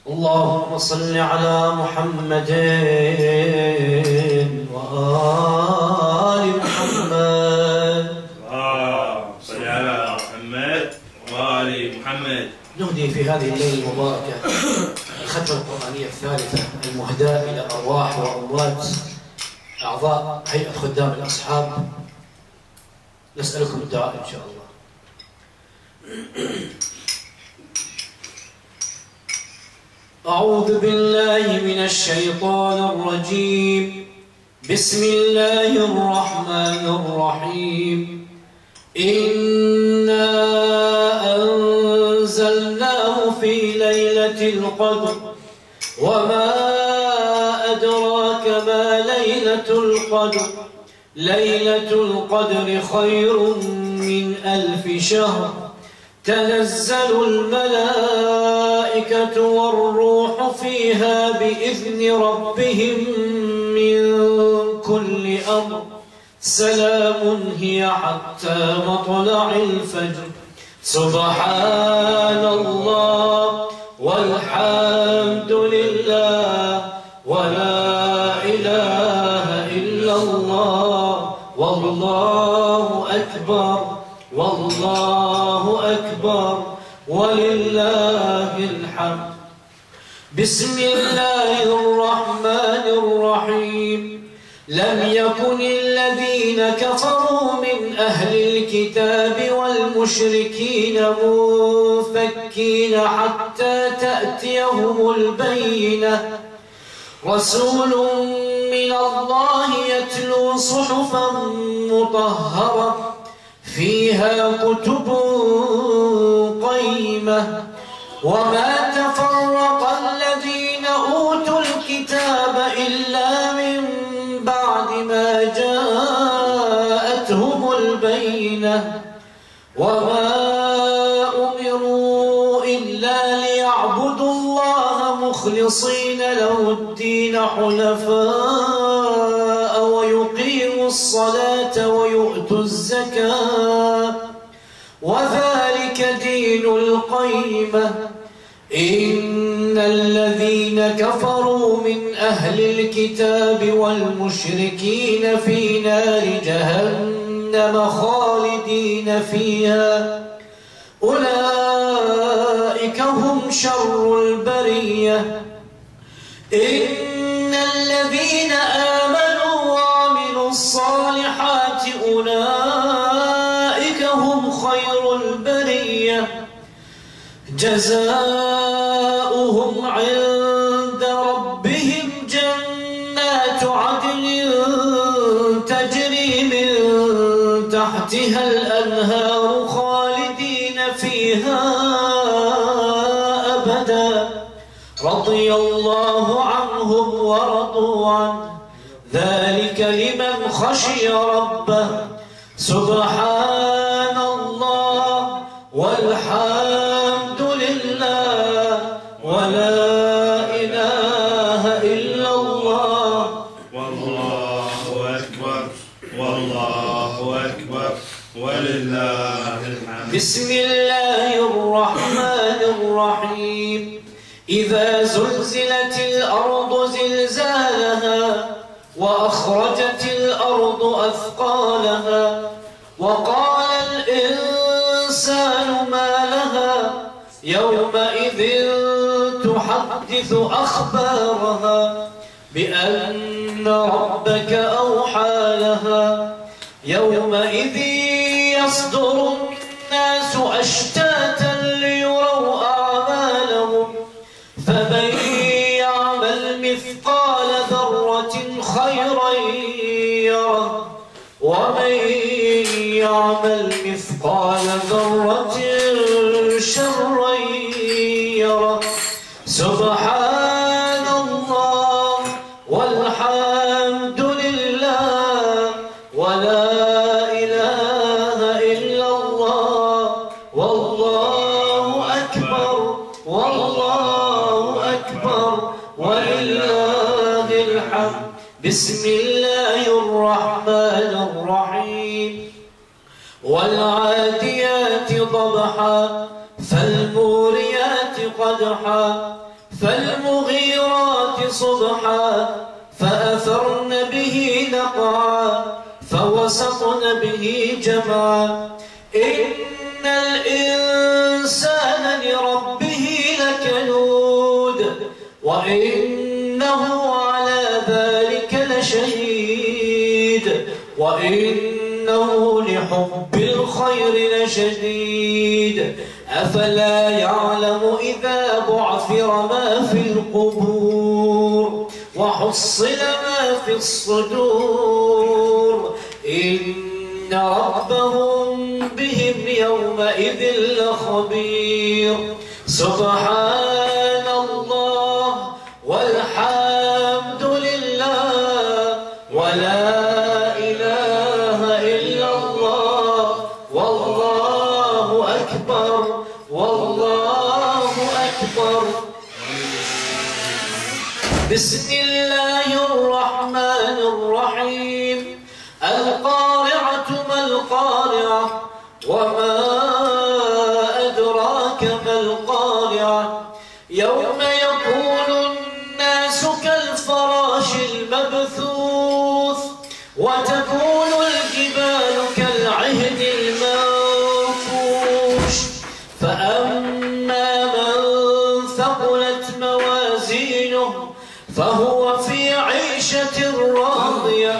اللهم صل على محمد وآل محمد. اللهم صل على محمد وآل محمد. نهدي في هذه الليلة المباركة الختمة القرآنية الثالثة المهداة إلى أرواح وأموات أعضاء هيئة خدام الأصحاب. نسألكم الدعاء إن شاء الله. أعوذ بالله من الشيطان الرجيم. بسم الله الرحمن الرحيم. إنا أنزلناه في ليلة القدر وما أدراك ما ليلة القدر. ليلة القدر خير من 1000 شهر. تنزل الملائكة والروح فيها بإذن ربهم من كل أمر. سلام هي حتى مطلع الفجر. سبحان الله والحمد لله ولا إله إلا الله والله أكبر والله أكبر ولله الحمد. بسم الله الرحمن الرحيم. لم يكن الذين كفروا من أهل الكتاب والمشركين منفكين حتى تأتيهم البينة. رسول من الله يتلو صحفا مطهرة فيها كتب قيمة. وما تفرق الذين أوتوا الكتاب إلا من بعد ما جاءتهم البينة. وما أمروا إلا ليعبدوا الله مخلصين له الدين حنفاء ويقيموا الصلاة ويؤتوا الزكاة وذلك دين القيمة. إن الذين كفروا من أهل الكتاب والمشركين في نار جهنم خالدين فيها. أولئك هم شر البرية. إن الذين آمنوا وعملوا الصالحات أولئك هم خير البرية. جزاؤهم عند ربهم جنات عدن تجري من تحتها الأنهار خالدين فيها أبدا. رضي الله عنهم ورضوا عنه ذلك لمن خشي ربه. سبحان الله والحمد لله ولا إله إلا الله والله أكبر والله أكبر ولله الحمد. بسم الله الرحمن الرحيم. إذا زلزلت الأرض زلزالها وأخرجت الأرض أثقالها وقال الإنسان ما لها يومئذ تحدث أخبارها بأن ربك أوحى لها. يومئذ يصدر الناس أشتاتا ليروا أعمالهم. فمن يعمل مثقال ذرة خيرا يره ومن يعمل مثقال ذرة شرا يره. سبحان الله والحمد لله ولا إله إلا الله والله أكبر والله أكبر ولله الحمد. بسم الله الرحمن الرحيم. والعاديات ضبحا فالموريات قدحا فالمغيرات صبحا فأثرن به نقعا فوسطن به جمعا إن الإنسان لربه لكنود وإنه على ذلك لشهيد وإنه لحب الخير لشديد أفلا يعلم إذا بعثر ما في القبور وحصل ما في الصدور إن ربهم بهم يومئذ لخبير سبحان الله والحمد لله ولا إله إلا الله والله أكبر والله أكبر. بسم الله الرحمن الرحيم. القارعة ما القارعة وما أدراك ما القارعة يوم يكون الناس كالفراش المبثوث وتكون الجبال كالعهن المنفوش فأما من ثقلت موازينه فهو في عيشة راضية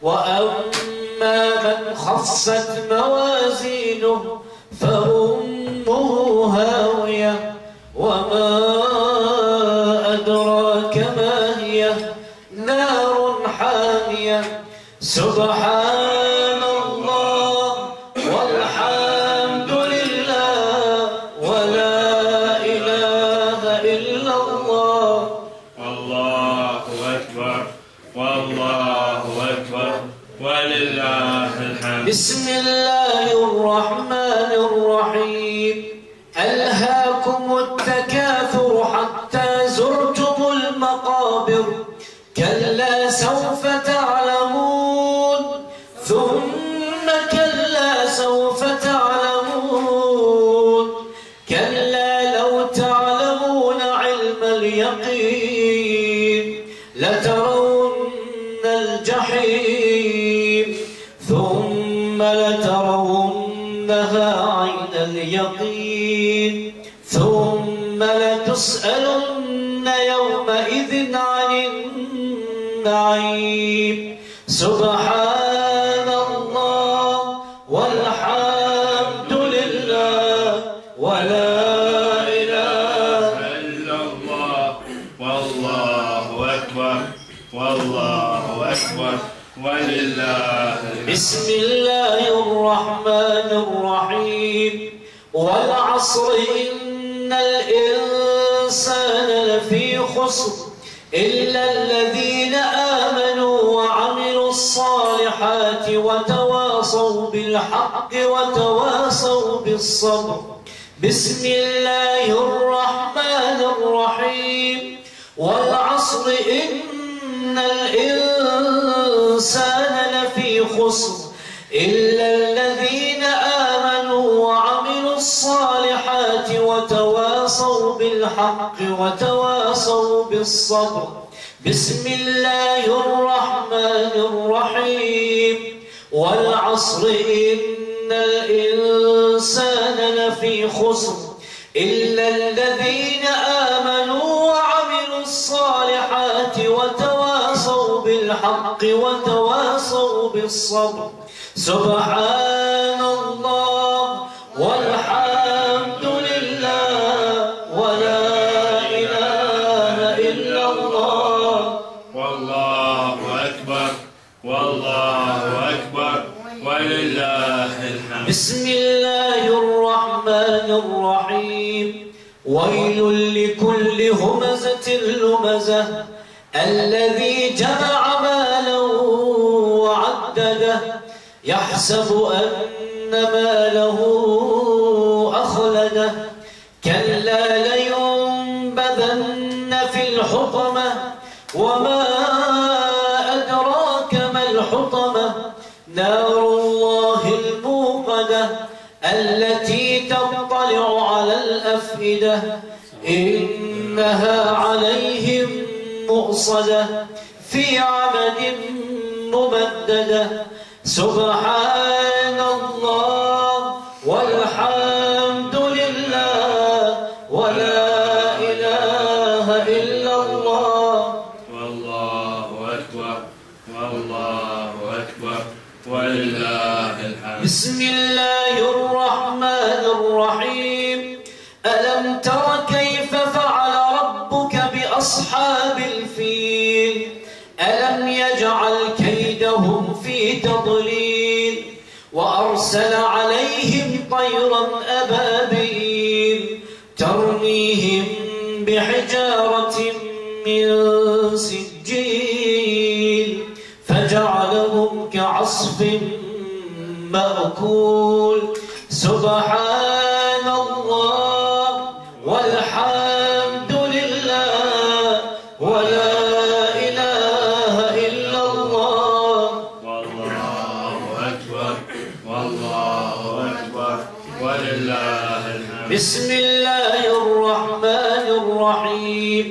وأما من خفت موازينه فأمه هاوية وما أدراك ما هي نار حامية. سبحان الله والحمد لله ولا إله إلا الله. الله أكبر والله أكبر ولله الحمد. بسم الله الرحمن الرحيم. ألهاكم التكاثر حتى زرتم المقابر كلا سوف تعلمون ثم كلا سوف تعلمون كلا لو تعلمون علم اليقين لترون الجحيم ثم لترونها عين اليقين ثم لتسألن يومئذ عن النعيم. سبحان الله والحمد لله ولا إله إلا الله والله أكبر والله أكبر ولله الحمد. بسم الله الرحمن الرحيم. والعصر إن الإنسان لفي خسر إلا الذين آمنوا وعملوا الصالحات وتواصوا بالحق وتواصوا بالصبر. بسم الله الرحمن الرحيم. والعصر إن الإنسان لفي خسر إلا الذين آمنوا وعملوا الصالحات وتواصوا بالحق وتواصوا بالصبر. بسم الله الرحمن الرحيم. والعصر إن الإنسان لفي خسر إلا الذين آمنوا وعملوا الصالحات وتواصوا بالحق وتواصوا بالصبر. سبحان الله والحمد لله ولا إله إلا الله. والله أكبر والله أكبر ولله الحمد. بسم الله الرحمن الرحيم. ويل لكل همزة لمزة الذي جمع مالا وعدده يحسب أن ماله أخلده كلا لينبذن في الحطمة وما أدراك ما الحطمة نار الله الموقدة التي تطلع على الأفئدة إن إنها عليهم مؤصدة في عمد ممددة. سبحان الله والحمد لله ولا إله إلا الله والله أكبر والله أكبر ولله الحمد. بسم الله الرحمن الرحيم. ألم تر كيف فعل ربك بأصحاب الفيل؟ ألم يجعل كيدهم في تضليل وأرسل عليهم طيرا أبابيل ترميهم بحجارة من سجيل فجعلهم كعصف مأكول. سبحان الله والحمد لله ولا إله إلا الله والله أكبر والله أكبر ولله الحمد. بسم الله الرحمن الرحيم.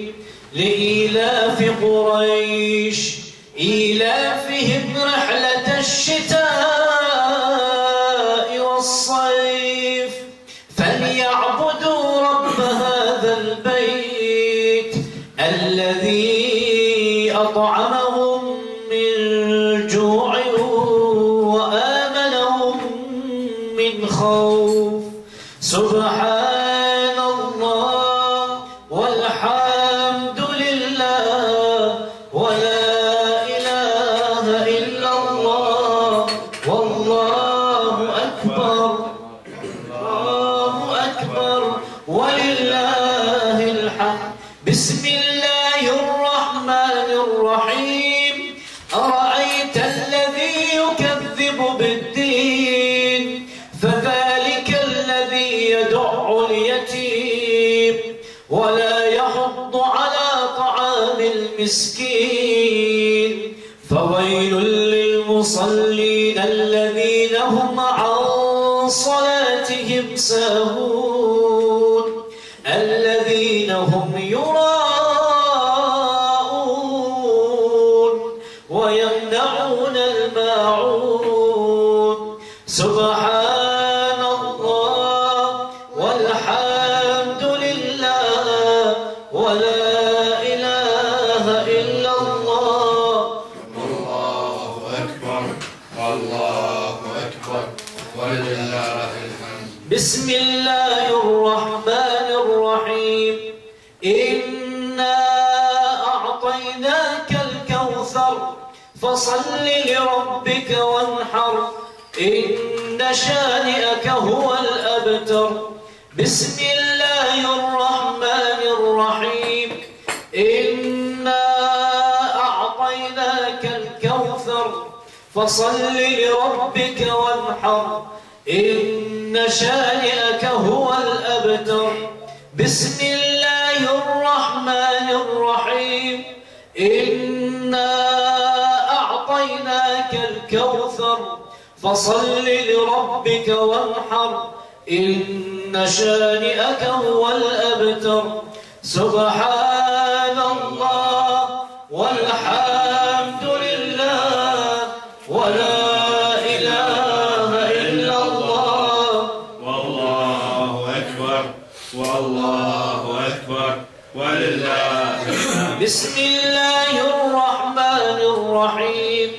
لإيلاف قريش إيلافهم رحلة الشتاء والصيف فليعبدوا رب هذا البيت الذي أطعمهم من جوع وآمنهم من خوف. سبحان الله والحمد لله ولا إله إلا الله والله أكبر الله أكبر ولله الحمد. بسم الله الرحمن الرحيم. أرأيت الذي يكذب بالدين فذلك الذي يدع اليتيم ولا يحض على طعام المسكين. فويل للمصلين الذين هم عن صلاتهم ساهون الذين هم يراءون ويمنعون الماعون. سبحان الله والحمد لله ولا إله إلا الله. الله أكبر والله أكبر ولله الحمد. بسم الله الرحمن الرحيم. إنا أعطيناك الكوثر فصل لربك وانحر إن شانئك هو الأبتر. بسم الله الرحمن الرحيم. إنا أعطيناك الكوثر فصل لربك وانحر إن شانئك هو الأبتر. بسم الله الرحمن الرحيم. إنا أعطيناك الكوثر فصل لربك وانحر إن شانئك هو الأبتر. سبحان الله والحمد لله ولا إله إلا الله والله أكبر والله أكبر ولله الحمد. بسم الله الرحمن الرحيم.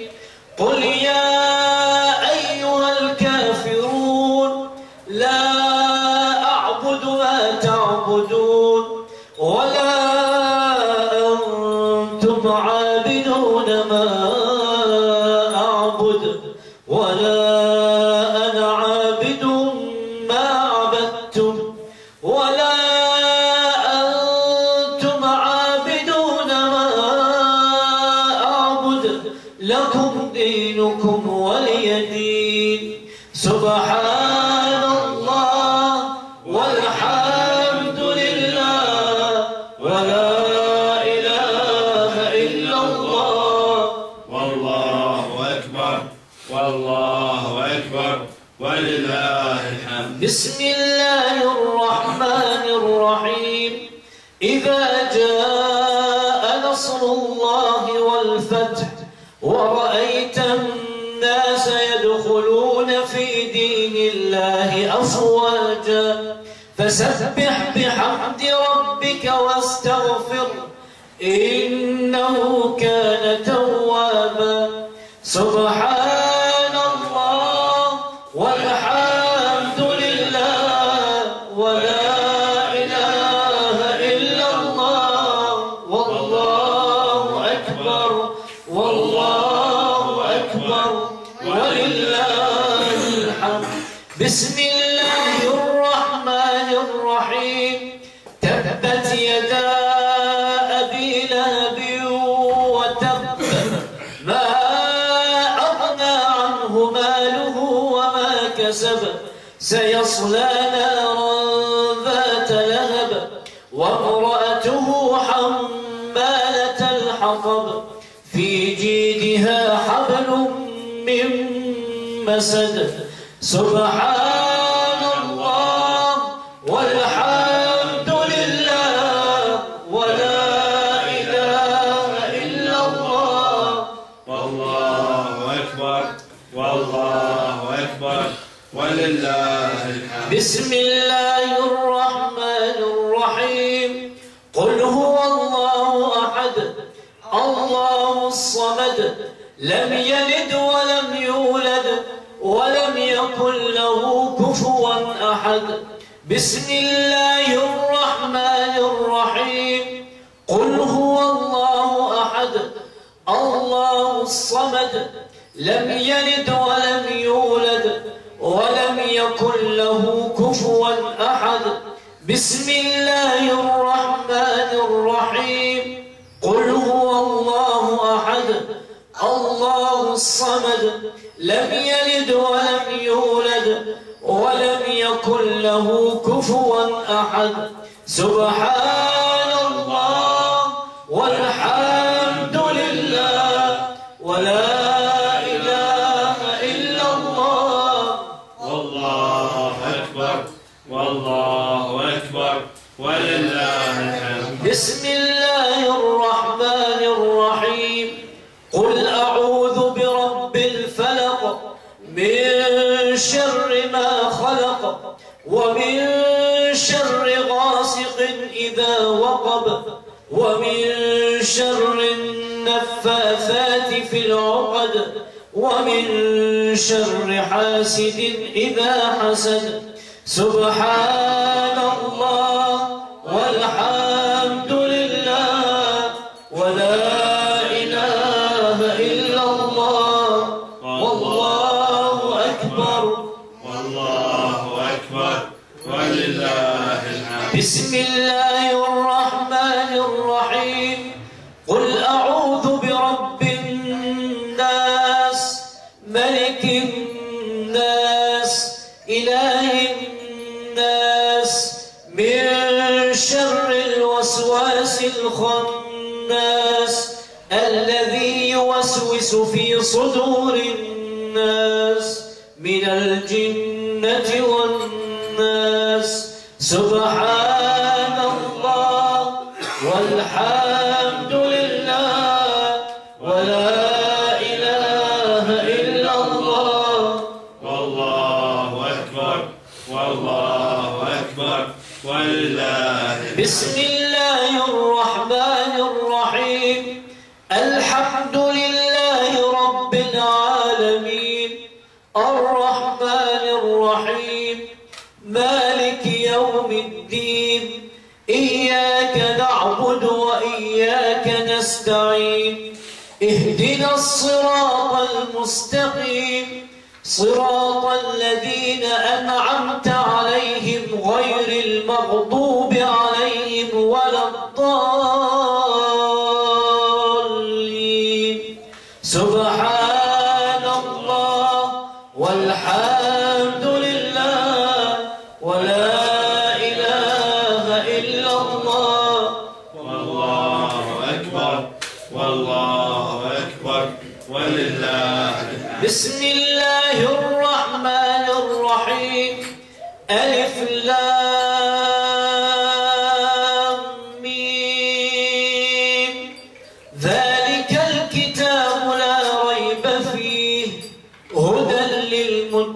قل يا أيها الكافرون لا أعبد ما تعبدون ولا أنتم عابدون ما أعبد ولا أنا عابد ما عبدتم ولا أنتم عابدون ما أعبد لكم دينكم ولي دين. سبحان الله والحمد لله ولا إله إلا الله والله أكبر والله أكبر ولله الحمد. بسم الله الرحمن الرحيم. إذا جاء نصر الله والفتح ورأيت الناس يدخلون في دين الله أفواجا فسبح بحمد ربك واستغفر إنه كان توابا. سبحان الله والحمد لله ولا إله إلا الله والله أكبر والله أكبر ولله الحمد. بسم الله الرحمن الرحيم. تبت يدا أبي لهب وتب ما أغنى عنه ماله وما كسب سيصلى نارا ذات لهب وامرأته حمالة الحطب في جيدها حبل من مسد. سبحان الله والحمد لله ولا إله إلا الله والله أكبر والله أكبر ولله الحمد. بسم الله الرحمن الرحيم. قل هو الله أحد الله الصمد لم يلد ولم يولد ولم يكن له كفوا أحد. بسم الله الرحمن الرحيم. قل هو الله أحد الله الصمد لم يلد ولم يولد ولم يكن له كفوا أحد. بسم الله الرحمن الرحيم. قل هو الله أحد الله الصمد لم يلد ولم يولد ولم يكن له كفوا أحد. سبحان الله والحمد لله ولا إله إلا الله والله أكبر والله أكبر ولله الحمد. بسم الله الرحمن الرحيم. قل أعوذ برب الفلق من شر ما خلق ومن شر غاسق إذا وقب ومن شر النفاثات في العقد ومن شر حاسد إذا حسد. سبحان الله والحمد لله ولا إله إلا الله والله أكبر والله أكبر ولله الحمد. بسم الله الرحمن الرحيم. قل أعوذ برب الناس ملك الناس إله الناس من شر الوسواس الخناس الذي يوسوس في صدور الناس من الجنة والناس. سبحان الله والحمد لله ولا إله إلا الله والله أكبر والله أكبر ولله. بسم الله الرحمن الرحيم. الحمد لله رب العالمين الرحمن الرحيم مالك يوم الدين إياك نعبد وإياك نستعين اهدنا الصراط المستقيم صراط الذين أنعمت عليهم غير المغضوب عليهم ولا الضالين. سبحان الله والحمد لله ولا إله إلا الله والله أكبر والله أكبر ولله الحمد. بسم الله الرحمن الرحيم. ألف لام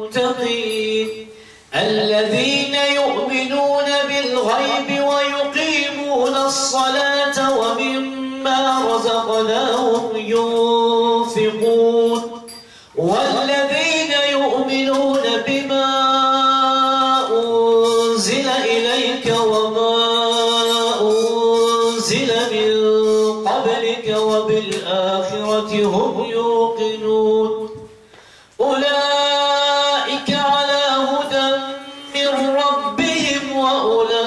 المتقين الذين يؤمنون بالغيب ويقيمون الصلاة ومما رزقناهم ينفقون والذين يؤمنون بما أنزل إليك وما أنزل من قبلك وبالآخرة هم يوقنون أولئك على هدى من ربهم وأولئك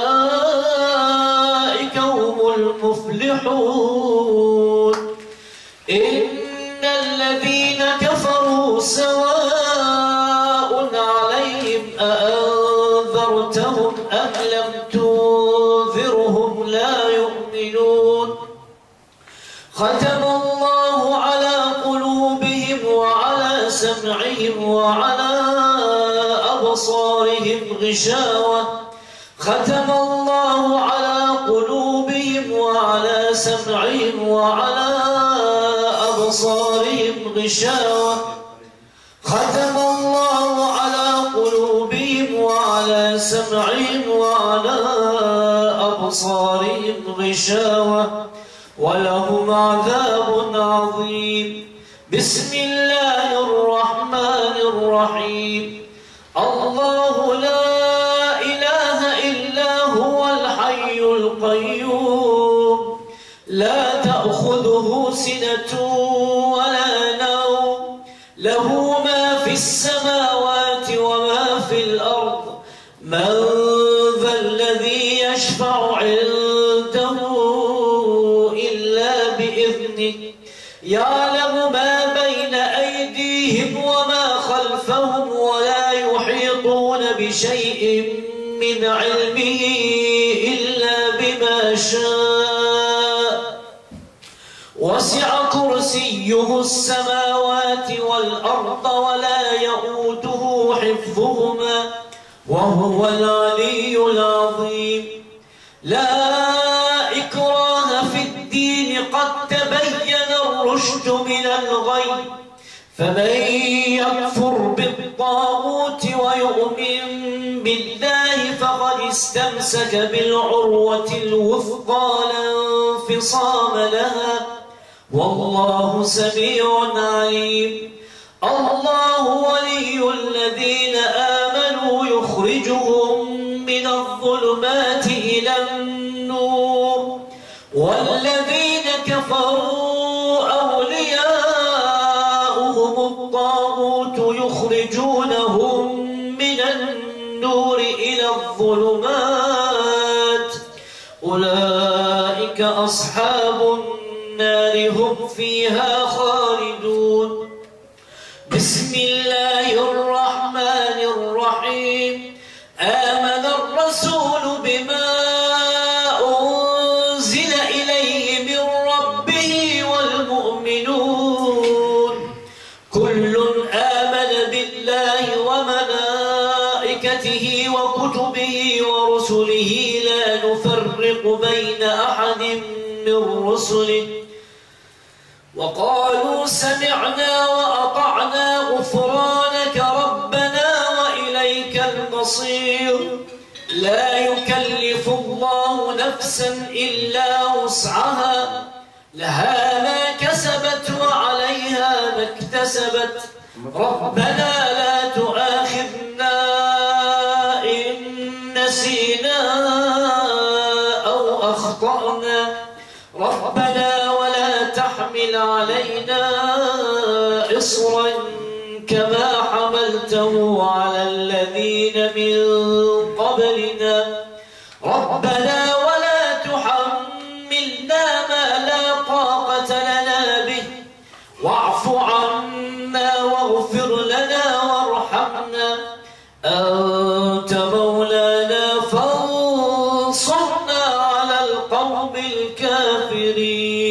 هم المفلحون إن الذين كفروا سواء عليهم أأنذرتهم أم لم تنذرهم لا يؤمنون ختم الله على قلوبهم وعلى سمعهم وعلى أبصارهم غشاوة ختم الله على قلوبهم وعلى سمعهم وعلى أبصارهم غشاوة ختم الله على قلوبهم وعلى سمعهم وعلى أبصارهم غشاوة ولهم عذاب عظيم بسم الله الرحمن الرحيم الله لا إله إلا هو الحي القيوم لا تأخذه سنة ولا نوم له ما في السماوات وما في الأرض من ذا الذي يشفع عنده إلا بإذنه يعلم ما بين أيديهم وما خلفهم ولا يحيطون بشيء من علمه إلا بما شاء وسع كرسيه السماوات والأرض ولا يئوده حفظهما وهو العلي العظيم لا إكراه في الدين قد تبين الرشد من الغي فمن يكفر بالطاغوت ويؤمن بالله فقد استمسك بالعروة الوثقى لا انفصام لها والله سميع عليم الله ولي الذين آمنوا يخرجهم من الظلمات إلى النور والذين كفروا أولياؤهم الطاغوت يخرجونهم من النور إلى الظلمات أولئك أصحاب النار هم فيها خالدون بسم الله الرحمن الرحيم آمن الرسول بما أنزل إليه من ربه والمؤمنون كل آمن بالله وملائكته وكتبه ورسله لا نفرق بين أحد من رسله وقالوا سمعنا وأطعنا غفرانك ربنا وإليك المصير لا يكلف الله نفسا إلا وسعها لها ما كسبت وعليها ما اكتسبت ربنا لا تؤاخذنا إن نسينا أو أخطأنا ربنا ولا تحمل علينا إصرا كما حملته على الذين من قبلنا ربنا ولا تحملنا ما لا طاقة لنا به واعف عنا واغفر لنا وارحمنا أنت مولانا فانصرنا على القوم الكافرين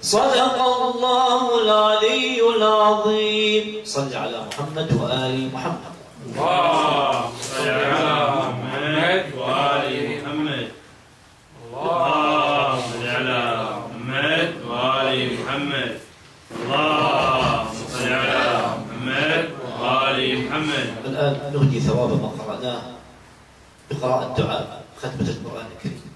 صدق الله العلي العظيم صل على محمد وآل محمد اللهم صل على محمد وآل محمد اللهم صل على محمد وآل محمد اللهم صل على محمد وآل محمد الآن نهدي ثواب ما قرأناه بقراءة الدعاء ختمة القرآن الكريم.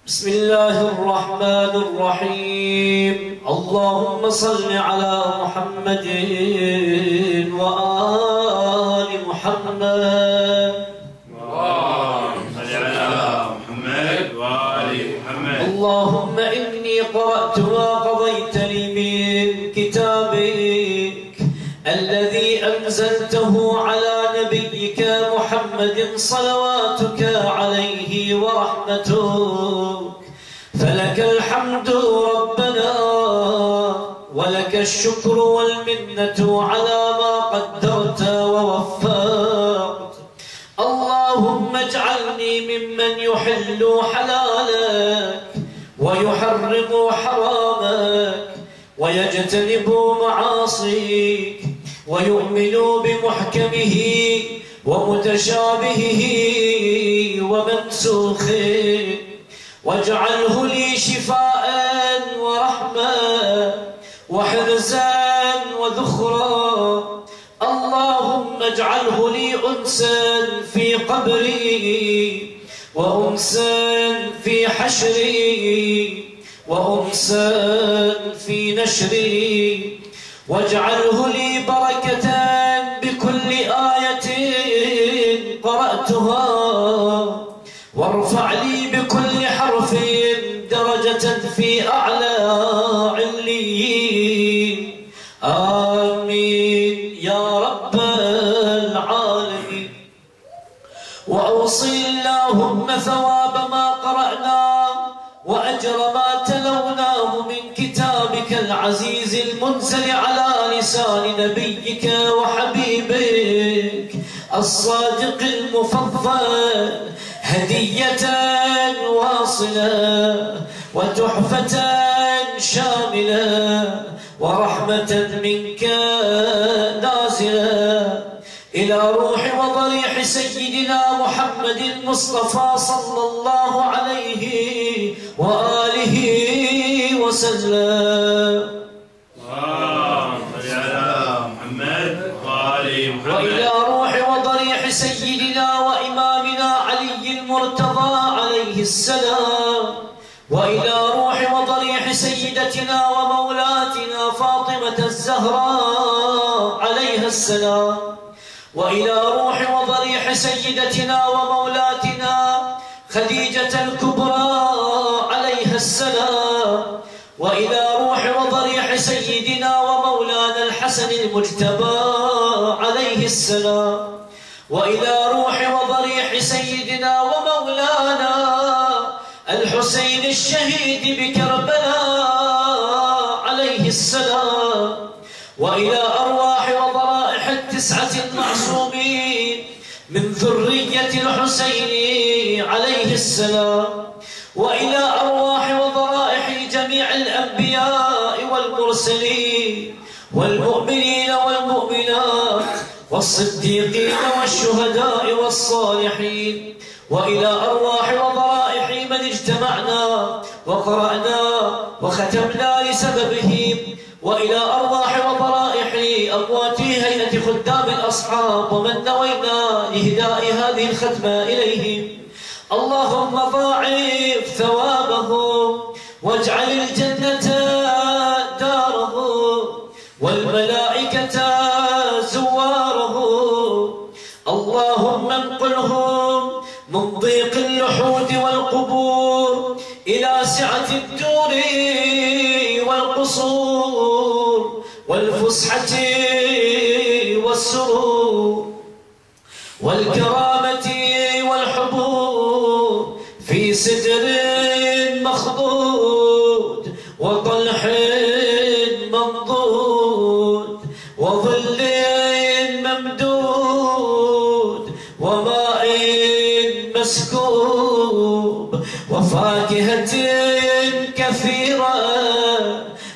بسم الله الرحمن الرحيم. اللهم صل على محمد وآل محمد. اللهم إني قرأت ما قضيت لي من كتابك الذي أنزلته على نبيك محمد صلواتك عليه ورحمتك، فلك الحمد ربنا ولك الشكر والمنة على ما قدرت ووفقت. اللهم اجعلني ممن يحل حلالك ويحرم حرامك ويجتنب معاصيك ويؤمن بمحكمه ومتشابهه ومنسوخه، واجعله لي شفاء ورحمة وحرزا وذخرا. اللهم اجعله لي أنسا في قبري وأنسا في حشري وأنسا في نشري، واجعله لي بركة بكل آية قرأتها، وارفع لي بكل حرف درجة في أعلى عليين. آمين يا رب العالمين. وأوصي اللهم ثواب ما قرأنا وأجر ما تلوناه من كتابك العزيز المنزل على لسان نبيك وحبيبك الصادق المفضل هدية واصلة وتحفة شاملة ورحمة منك نازلة إلى روح وضريح سيدنا محمد المصطفى صلى الله عليه وآله وسلم. وإلى روح وضريح سيدنا وإمامنا علي المرتضى عليه السلام. وإلى روح وضريح سيدتنا ومولاتنا فاطمة الزهراء عليها السلام. وإلى روح وضريح سيدتنا ومولاتنا خديجة الكبرى عليها السلام. وإلى روح وضريح سيدنا ومولانا الحسن المجتبى عليه السلام. وإلى روح وضريح سيدنا ومولانا الحسين الشهيد بكربلاء عليه السلام. وإلى أرواح وضرائح التسعة المعصومين من ذرية الحسين عليه السلام. وإلى أرواح وضرائح جميع الأنبياء والمرسلين والمؤمنين والمؤمنات والصديقين والشهداء والصالحين. وإلى أرواح وضرائح من اجتمعنا وقرأنا وختمنا لسببهم. وإلى أرواح وضرائح أموات هيئة خدام الأصحاب ومن نوينا لهداء هذه الختمة إليهم. اللهم ضاعف ثوابهم واجعل الجنة دارهم والملائكة زوارهم. اللهم انقلهم من ضيق اللحود والقبور إلى سعة الدور والقصور والفسحة والسرور والكرامة والحبور في سدر مخضود وطلح منضود وظل ممدود وماء مسكوب وفاكهة كثيرة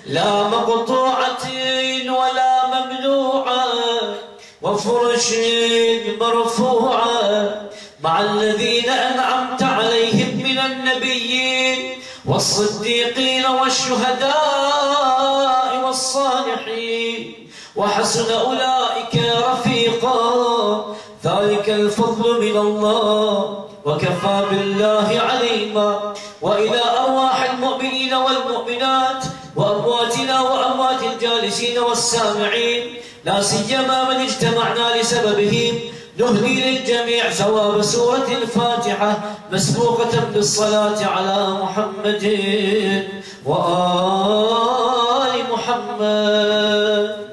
لا مقطوعة ولا ممنوعة وفرش مرفوعة مع الذين أنعمت عليهم من النبيين والصديقين والشهداء والصالحين وحسن أولئك رفيقا. ذلك الفضل من الله وكفى بالله عليما. وإلى أرواح المؤمنين والمؤمنات وأمواتنا وأموات الجالسين والسامعين لا سيما من اجتمعنا لسببهم نهدي للجميع ثواب سورة الفاتحة مسبوقة بالصلاة على محمد وآل محمد.